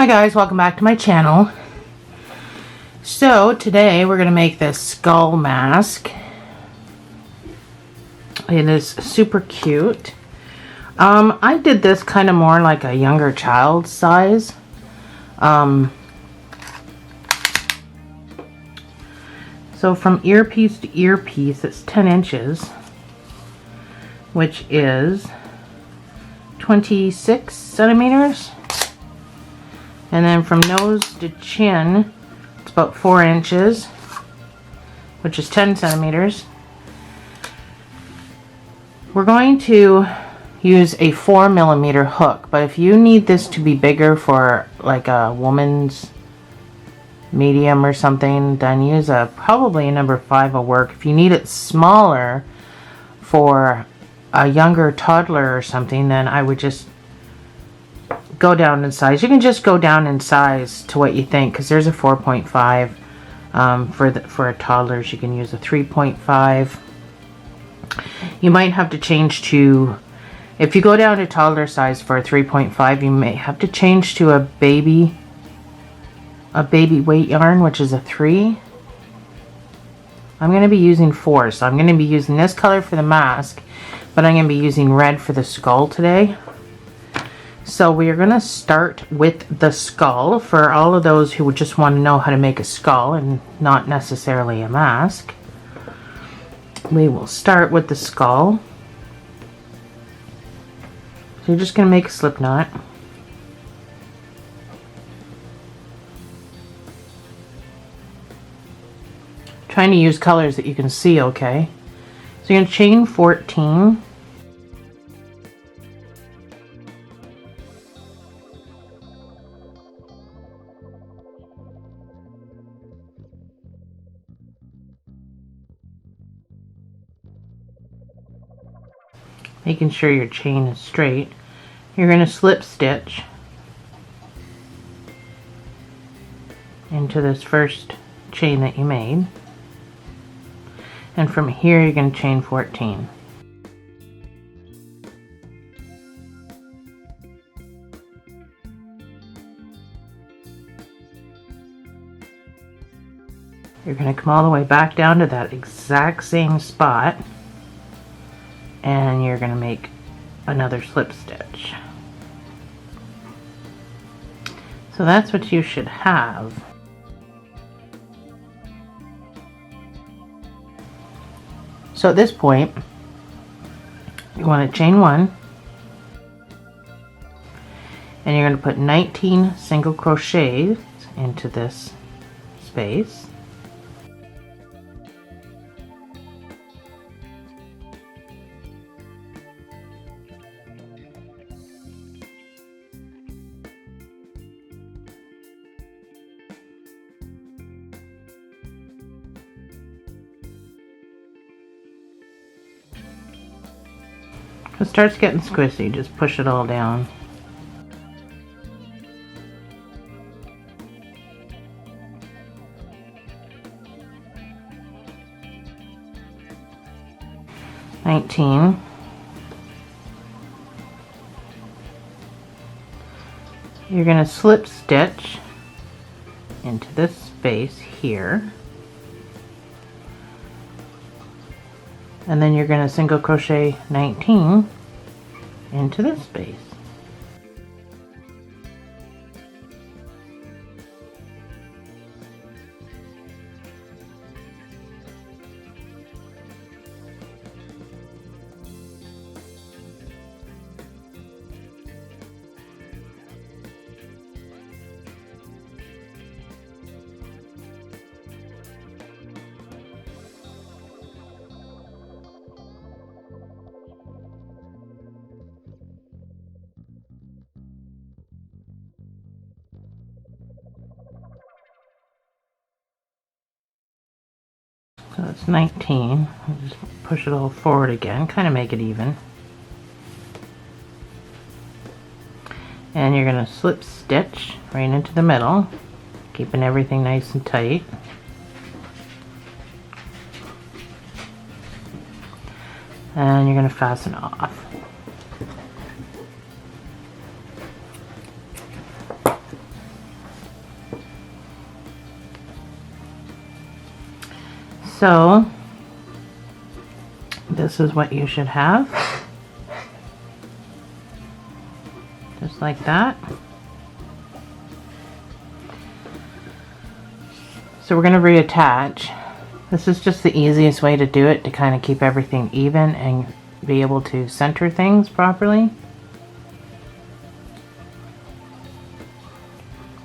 Hi guys, welcome back to my channel. So today we're going to make this skull mask. It is super cute. I did this kind of more like a younger child size. So from earpiece to earpiece it's 10 inches, which is 26 centimeters. And then from nose to chin, it's about 4 inches, which is 10 centimeters. We're going to use a 4mm hook, but if you need this to be bigger for like a woman's medium or something, then use probably a number 5 will work. If you need it smaller for a younger toddler or something, then I would just go down in size. You can just go down in size to what you think, because there's a 4.5 for a toddlers. You can use a 3.5. You might have to change to, if you go down to toddler size for a 3.5, you may have to change to a baby weight yarn, which is a 3. I'm going to be using 4, so I'm going to be using this color for the mask, but I'm going to be using red for the skull today. So we are going to start with the skull for all of those who would just want to know how to make a skull and not necessarily a mask. We will start with the skull. So you're just going to make a slip knot. Trying to use colors that you can see okay. So you're going to chain 14. Making sure your chain is straight. You're going to slip stitch into this first chain that you made, and from here you're going to chain 14. You're going to come all the way back down to that exact same spot, and you're going to make another slip stitch. So that's what you should have. So at this point, you want to chain 1, and you're going to put 19 single crochets into this space. If it starts getting squishy, just push it all down. $19. You're going to slip stitch into this space here. And then you're going to single crochet 19 into this space. So that's 19. I'll just push it all forward again, kind of make it even. And you're going to slip stitch right into the middle, keeping everything nice and tight. And you're going to fasten off. So this is what you should have, just like that. So we're going to reattach. This is just the easiest way to do it, to kind of keep everything even and be able to center things properly.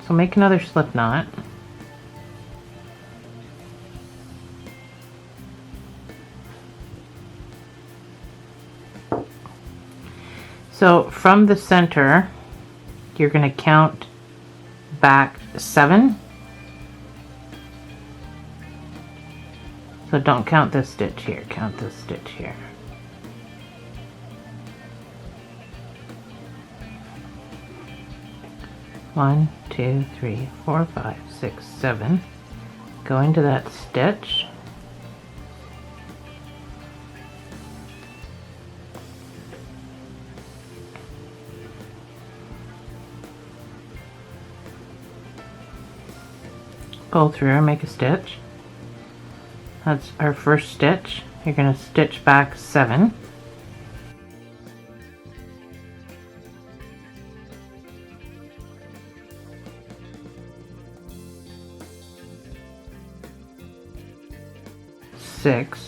So make another slip knot. So from the center, you're going to count back 7. So don't count this stitch here, count this stitch here. One, 2, 3, 4, 5, 6, 7. Go into that stitch. Pull through and make a stitch. That's our first stitch. You're going to stitch back 7.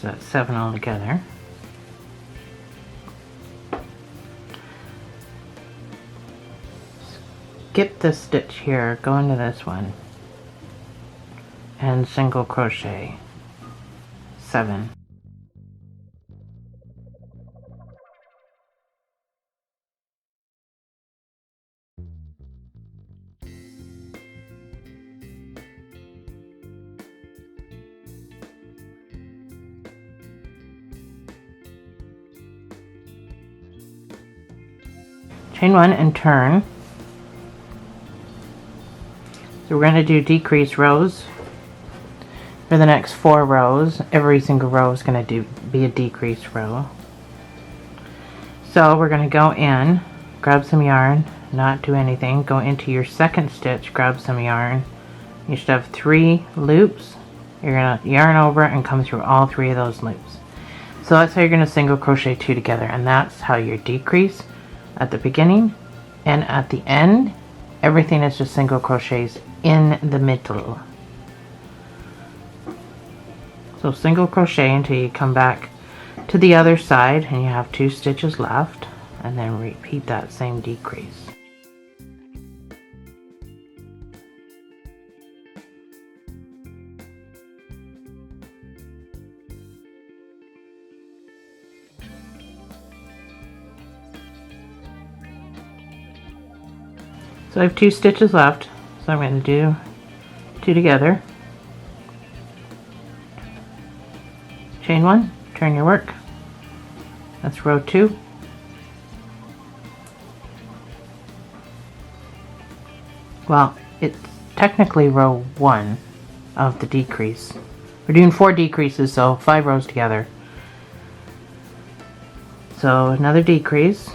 That's 7 altogether. Skip this stitch here, go into this one, and single crochet 7. Chain 1 and turn. So we're going to do decrease rows for the next 4 rows. Every single row is going to be a decrease row. So we're going to go in, grab some yarn, not do anything, go into your second stitch, grab some yarn. You should have 3 loops. You're going to yarn over and come through all 3 of those loops. So that's how you're going to single crochet 2 together, and that's how your decrease at the beginning and at the end, everything is just single crochets in the middle. So single crochet until you come back to the other side and you have 2 stitches left, and then repeat that same decrease. So I have 2 stitches left, so I'm going to do 2 together. Chain 1, turn your work. That's row 2. Well, it's technically row 1 of the decrease. We're doing 4 decreases, so 5 rows together. So another decrease.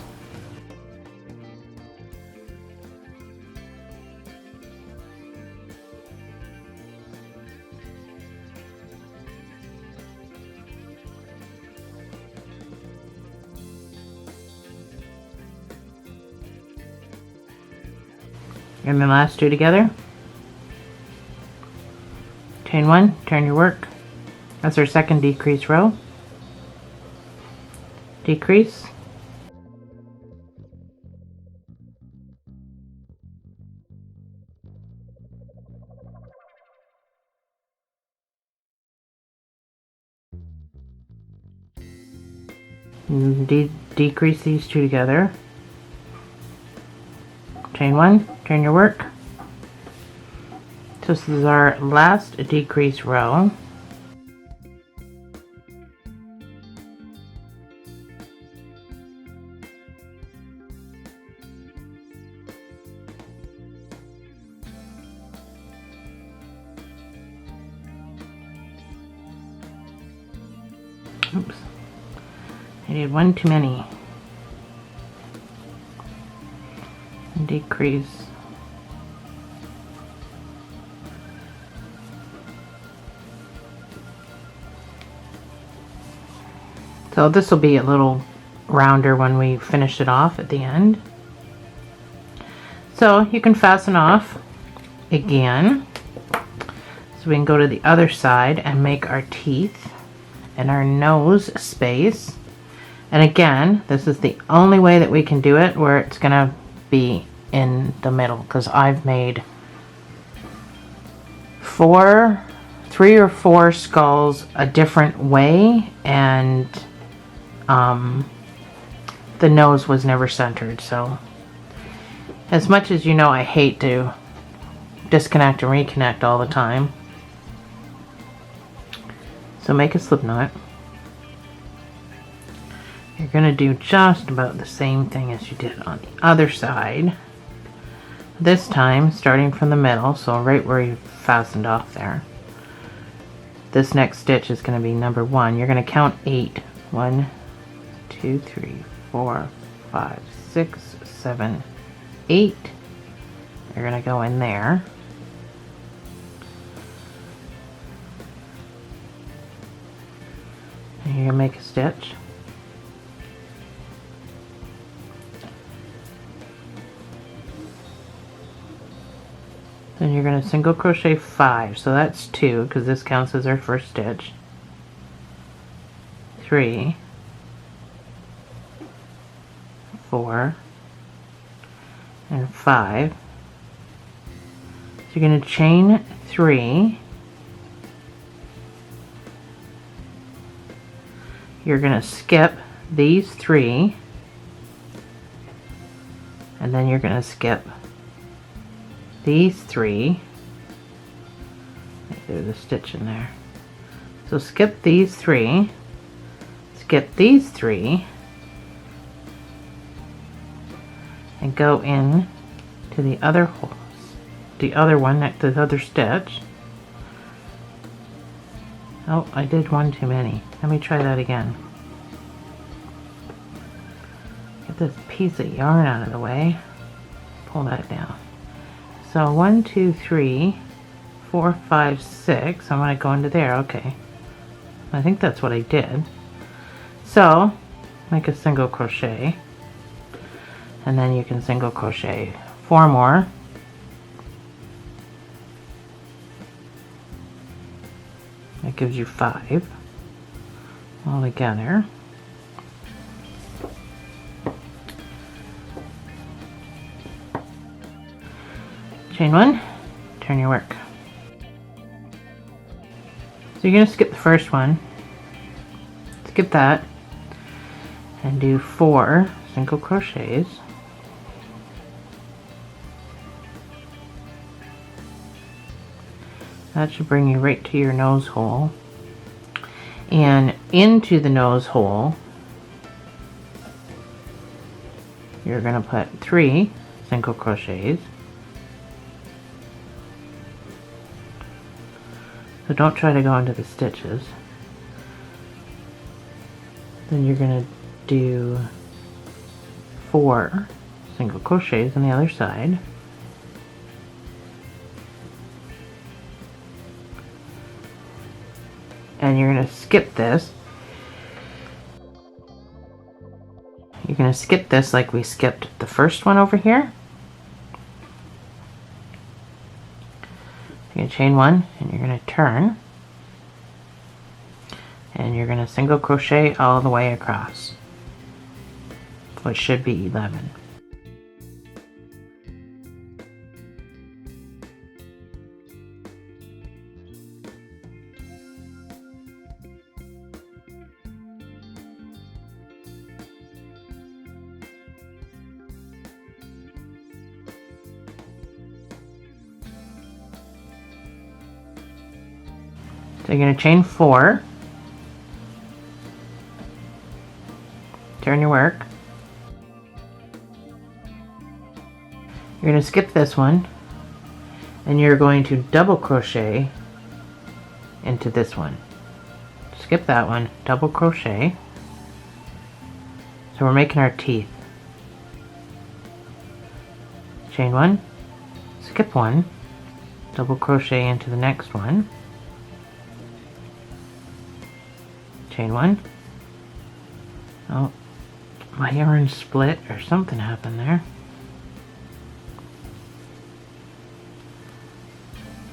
And the last 2 together. Chain 1, turn your work. That's our second decrease row. Decrease. Decrease these 2 together. Chain 1, turn your work. So this is our last decrease row. Oops, I did one too many. Decrease. So this will be a little rounder when we finish it off at the end. So you can fasten off again. So we can go to the other side and make our teeth and our nose space. And again, this is the only way that we can do it where it's gonna be in the middle, because I've made 3 or 4 skulls a different way, and the nose was never centered. So as much as you know, I hate to disconnect and reconnect all the time. So make a slip knot. You're going to do just about the same thing as you did on the other side. This time starting from the middle, so right where you fastened off there. This next stitch is going to be number 1. You're going to count 8. 1, 2, 3, 4, 5, 6, 7, 8. You're going to go in there. And you're going to make a stitch. Then you're going to single crochet 5, so that's 2 because this counts as our first stitch. 3, 4, and 5. So you're going to chain 3. You're going to skip these 3, and then you're going to skip these 3. There's a stitch in there. So skip these 3, skip these 3, and go in to the other holes, the other one, the other stitch. Oh, I did one too many. Let me try that again. Get this piece of yarn out of the way. Pull that down. So 1, 2, 3, 4, 5, 6. I'm going to go into there. Okay. I think that's what I did. So make a single crochet, and then you can single crochet 4 more. That gives you 5 all together. Chain 1, turn your work. So you're going to skip the first one, skip that, and do 4 single crochets. That should bring you right to your nose hole. And into the nose hole, you're going to put 3 single crochets. So don't try to go into the stitches. Then you're going to do 4 single crochets on the other side. And you're going to skip this. You're going to skip this like we skipped the first one over here. You're going to chain 1 and you're going to turn. And you're going to single crochet all the way across. So it should be 11. So you're going to chain 4, turn your work, you're going to skip this one, and you're going to double crochet into this one. Skip that one, double crochet. So we're making our teeth. Chain 1, skip 1, double crochet into the next one. Chain 1, Oh, my yarn split or something happened there.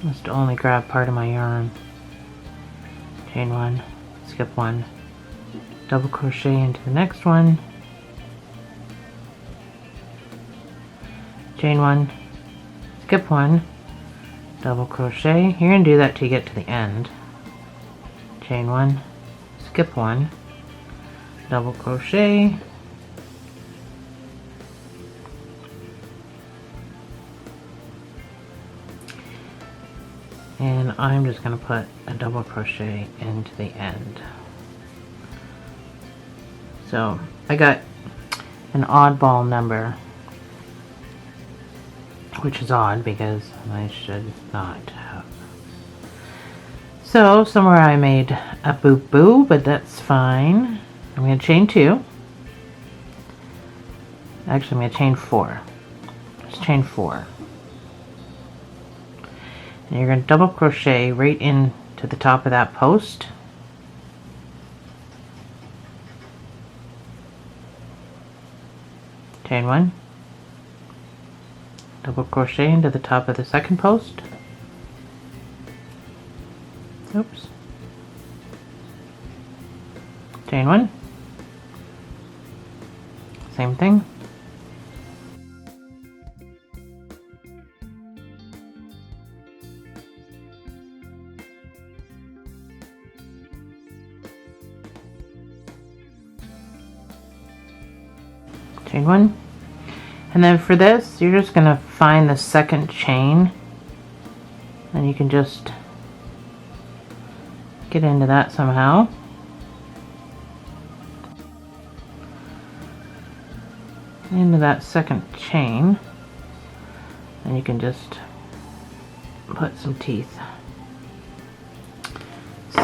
Must only grab part of my yarn. Chain 1, skip 1, double crochet into the next one, chain 1, skip 1, double crochet. You're going to do that till you get to the end. Chain 1, skip 1, double crochet, and I'm just going to put a double crochet into the end. So I got an oddball number, which is odd because I should not have. So somewhere I made a boop boo, but that's fine. I'm going to chain 2. Actually, I'm going to chain 4. Let's chain 4. And you're going to double crochet right into the top of that post. Chain 1. Double crochet into the top of the second post. Oops. Chain 1. Same thing. Chain 1. And then for this, you're just going to find the second chain, and you can just get into that somehow. Into that second chain, and you can just put some teeth.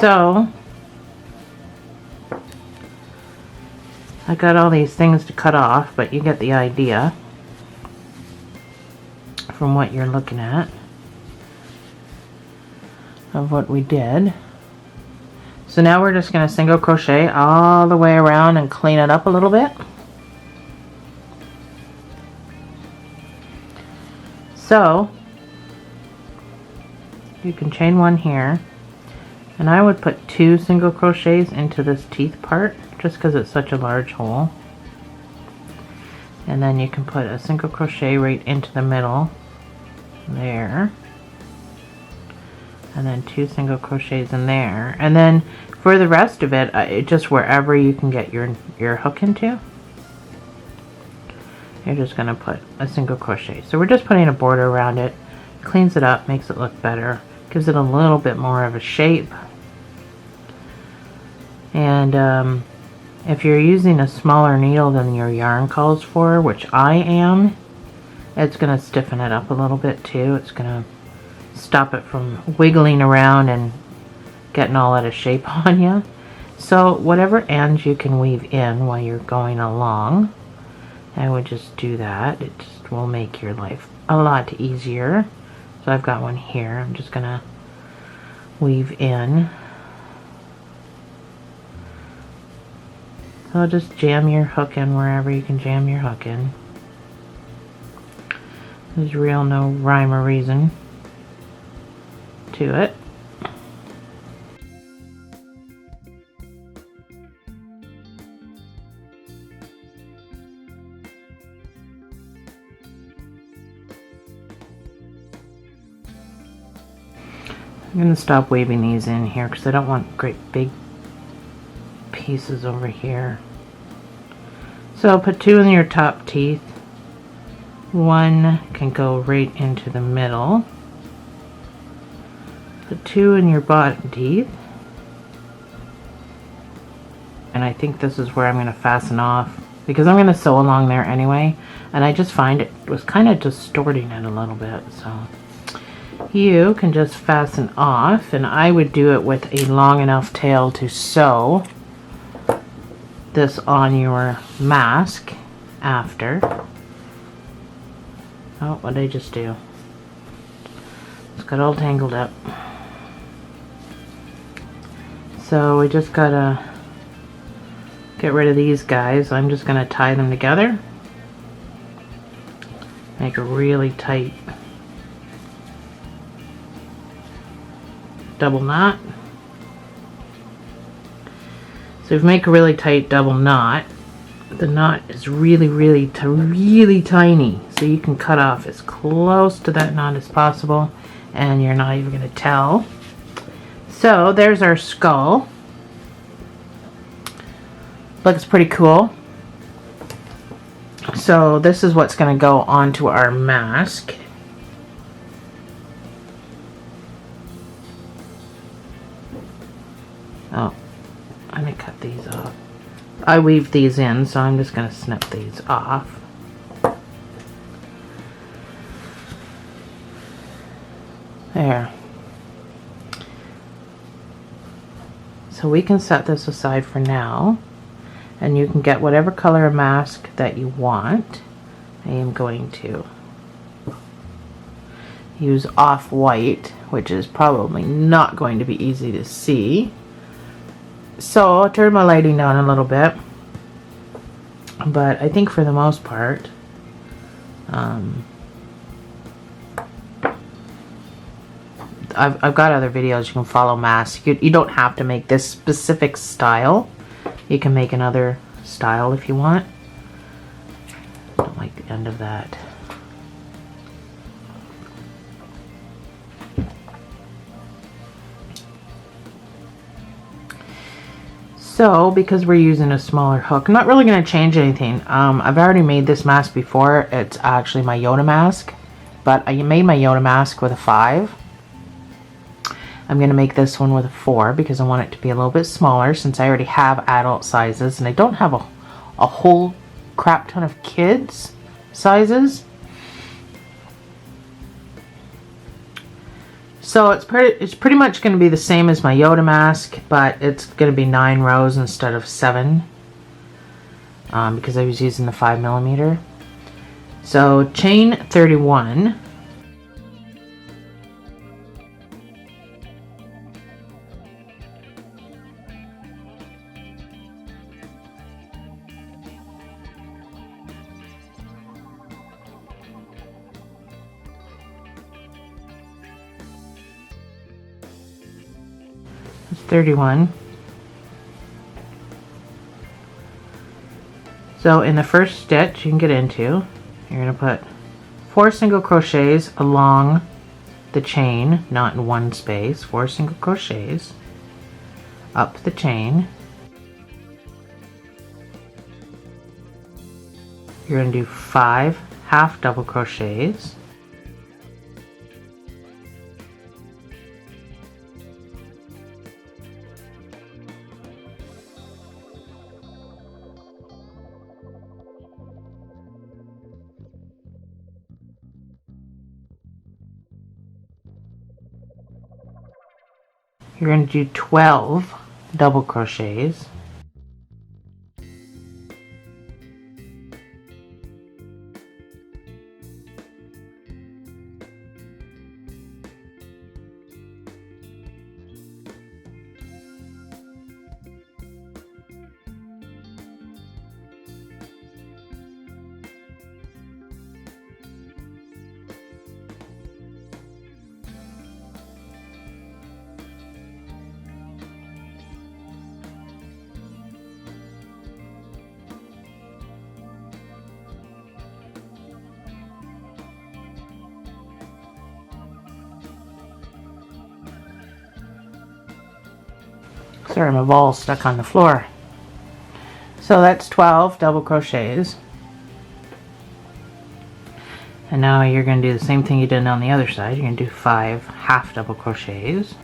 So I got all these things to cut off, but you get the idea from what you're looking at of what we did. So now we're just going to single crochet all the way around and clean it up a little bit. So you can chain 1 here, and I would put 2 single crochets into this teeth part just because it's such a large hole, and then you can put a single crochet right into the middle there, and then 2 single crochets in there, and then for the rest of it, just wherever you can get your hook into, you're just going to put a single crochet. So we're just putting a border around it, cleans it up, makes it look better, gives it a little bit more of a shape. And if you're using a smaller needle than your yarn calls for, which I am, it's going to stiffen it up a little bit too. It's going to stop it from wiggling around and getting all out of shape on you. So whatever ends you can weave in while you're going along, I would just do that. It just will make your life a lot easier. So I've got one here. I'm just going to weave in. So just jam your hook in wherever you can jam your hook in. There's real no rhyme or reason to it. I'm going to stop weaving these in here because I don't want great big pieces over here. So I'll put 2 in your top teeth. 1 can go right into the middle. Put 2 in your bottom teeth. And I think this is where I'm going to fasten off because I'm going to sew along there anyway. And I just find it was kind of distorting it a little bit. So you can just fasten off, and I would do it with a long enough tail to sew this on your mask after. Oh, what did I just do? It's got all tangled up. So we just gotta get rid of these guys. I'm just going to tie them together. Make a really tight double knot. So if you make a really tight double knot, the knot is really tiny. So you can cut off as close to that knot as possible and you're not even going to tell. So there's our skull. Looks pretty cool. So this is what's going to go onto our mask. Oh, I'm going to cut these off. I weave these in, so I'm just going to snip these off. There. So we can set this aside for now, and you can get whatever color mask that you want. I am going to use off-white, which is probably not going to be easy to see. So I'll turn my lighting down a little bit, but I think for the most part, I've got other videos you can follow masks. You don't have to make this specific style. You can make another style if you want. I don't like the end of that. So, because we're using a smaller hook, I'm not really going to change anything. I've already made this mask before. It's actually my Yoda mask, but I made my Yoda mask with a 5. I'm going to make this one with a 4 because I want it to be a little bit smaller since I already have adult sizes and I don't have a whole crap ton of kids sizes. So it's pretty much going to be the same as my Yoda mask, but it's going to be 9 rows instead of 7 because I was using the 5mm. So chain 31. It's 31. So in the first stitch you can get into, you're going to put 4 single crochets along the chain, not in one space, 4 single crochets up the chain. You're going to do 5 half double crochets. You're going to do 12 double crochets. Sorry, my ball's stuck on the floor. So that's 12 double crochets. And now you're going to do the same thing you did on the other side. You're going to do 5 half double crochets.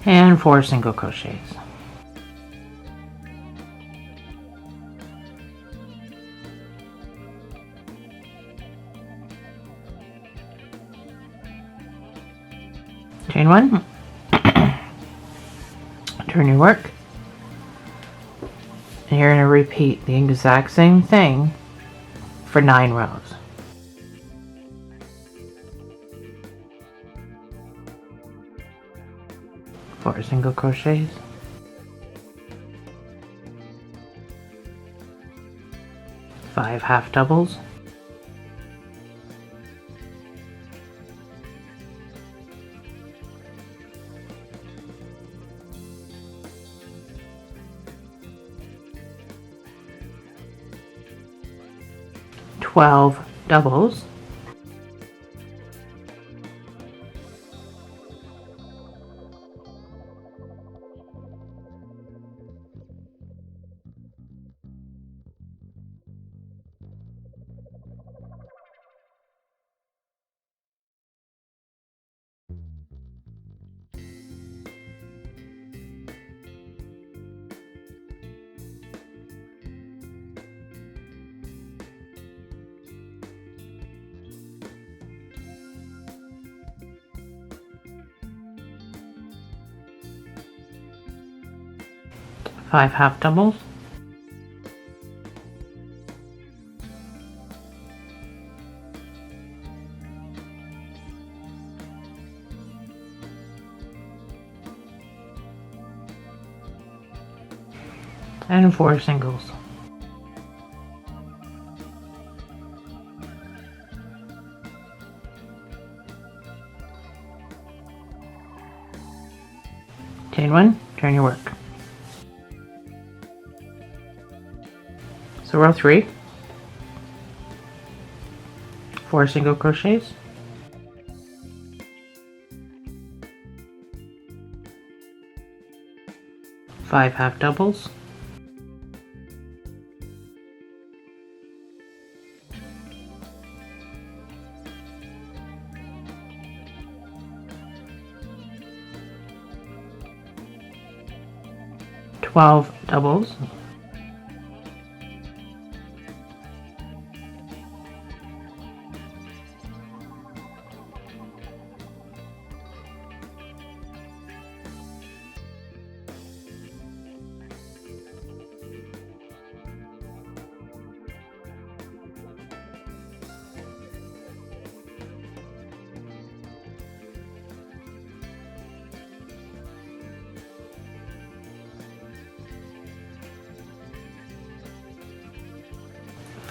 And 4 single crochets. Chain 1, turn your work, And you're going to repeat the exact same thing for 9 rows. 4 single crochets, 5 half doubles, 12 doubles, 5 half doubles, 4 singles. Chain 1, turn your work. So row 3, 4 single crochets, 5 half doubles, 12 doubles,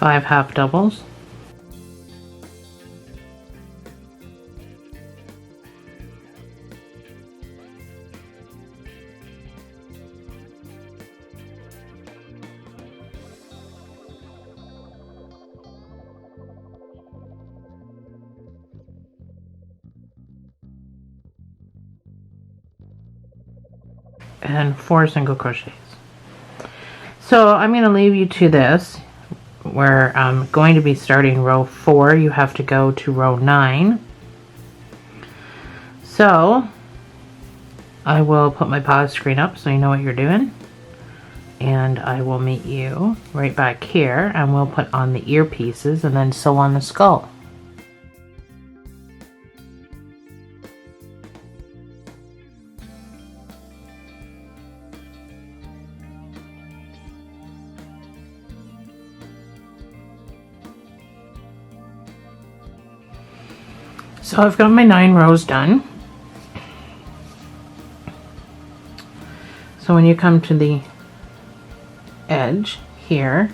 5 half doubles, 4 single crochets. So I'm going to leave you to this, where I'm going to be starting row 4. You have to go to row 9. So I will put my pause screen up so you know what you're doing, and I will meet you right back here, and we'll put on the earpieces and then sew on the skull. So I've got my 9 rows done. So when you come to the edge here,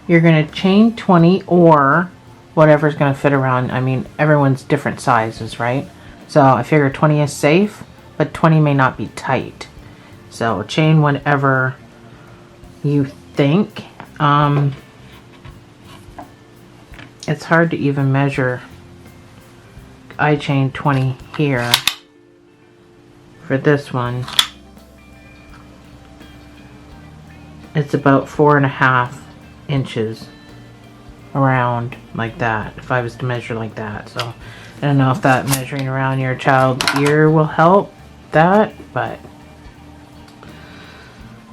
you're going to chain 20 or whatever's going to fit around. I mean, everyone's different sizes, right? So I figure 20 is safe, but 20 may not be tight. So chain whatever you think. It's hard to even measure. I chained 20 here for this one. It's about 4.5 inches around, like that, if I was to measure like that. So I don't know if that measuring around your child's ear will help that, but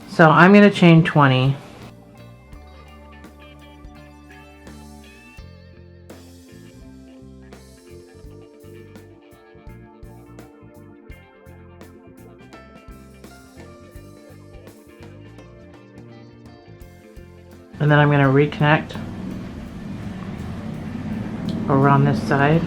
so I'm going to chain 20. And then I'm going to reconnect over on this side.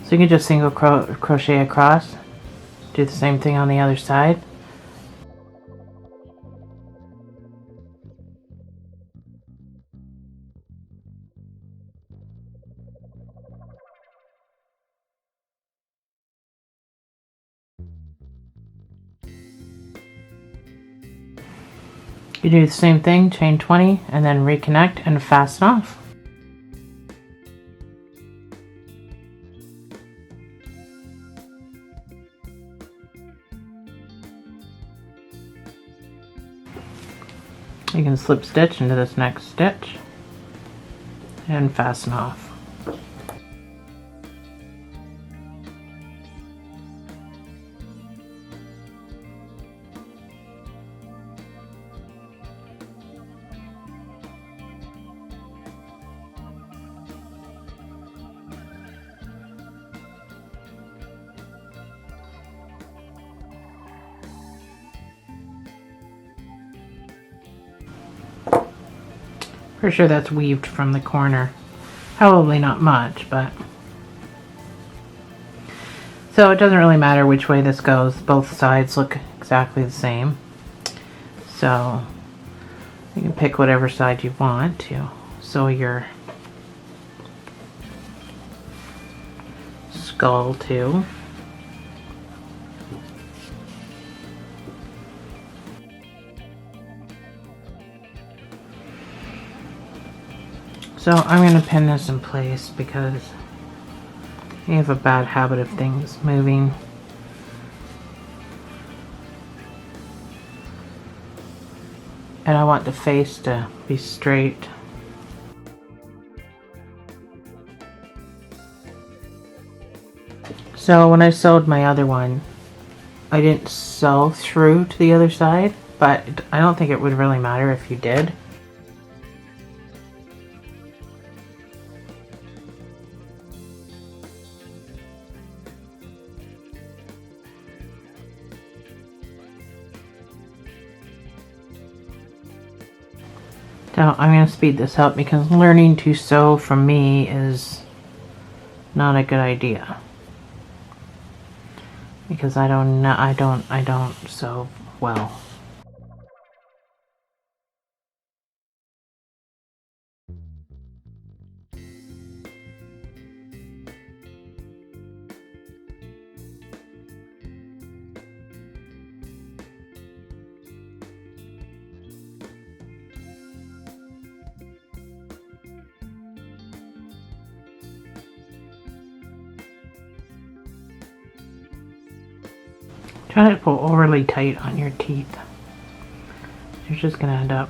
So you can just single crochet across, do the same thing on the other side. You do the same thing, chain 20, and then reconnect and fasten off. You can slip stitch into this next stitch and fasten off. Pretty sure that's weaved from the corner. Probably not much, but... So it doesn't really matter which way this goes. Both sides look exactly the same. So you can pick whatever side you want to sew your skull to. So I'm going to pin this in place because I have a bad habit of things moving. And I want the face to be straight. So when I sewed my other one, I didn't sew through to the other side, but I don't think it would really matter if you did. So I'm going to speed this up because learning to sew from me is not a good idea. Because I don't sew well. Try not to pull overly tight on your teeth. You're just going to end up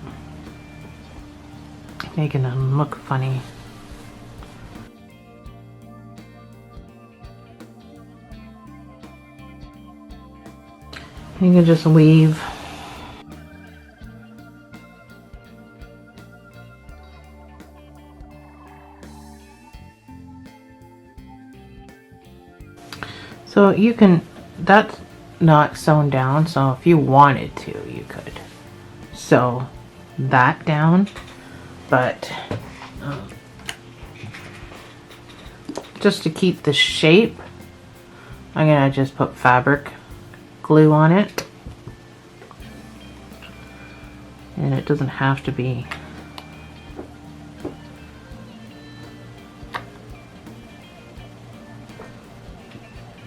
making them look funny. You can just weave. So you can, that's not sewn down, so if you wanted to, you could sew that down, but just to keep the shape, I'm gonna just put fabric glue on it, and it doesn't have to be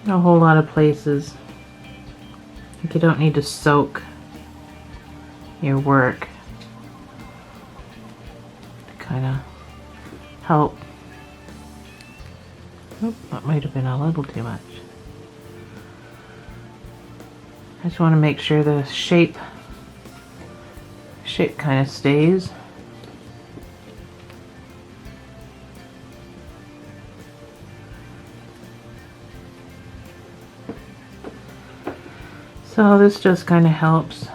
a whole lot of places. Like you don't need to soak your work to kind of help. Oh, that might have been a little too much. I just want to make sure the shape kind of stays. So this just kind of helps.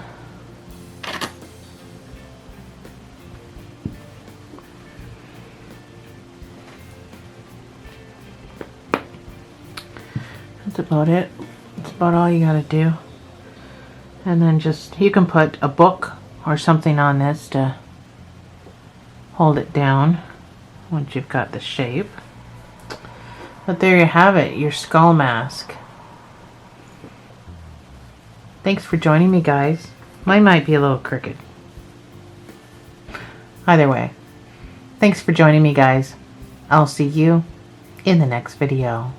That's about it. That's about all you gotta do. And then just, you can put a book or something on this to hold it down once you've got the shape. But there you have it, your skull mask. Thanks for joining me, guys. Mine might be a little crooked. Either way, thanks for joining me, guys. I'll see you in the next video.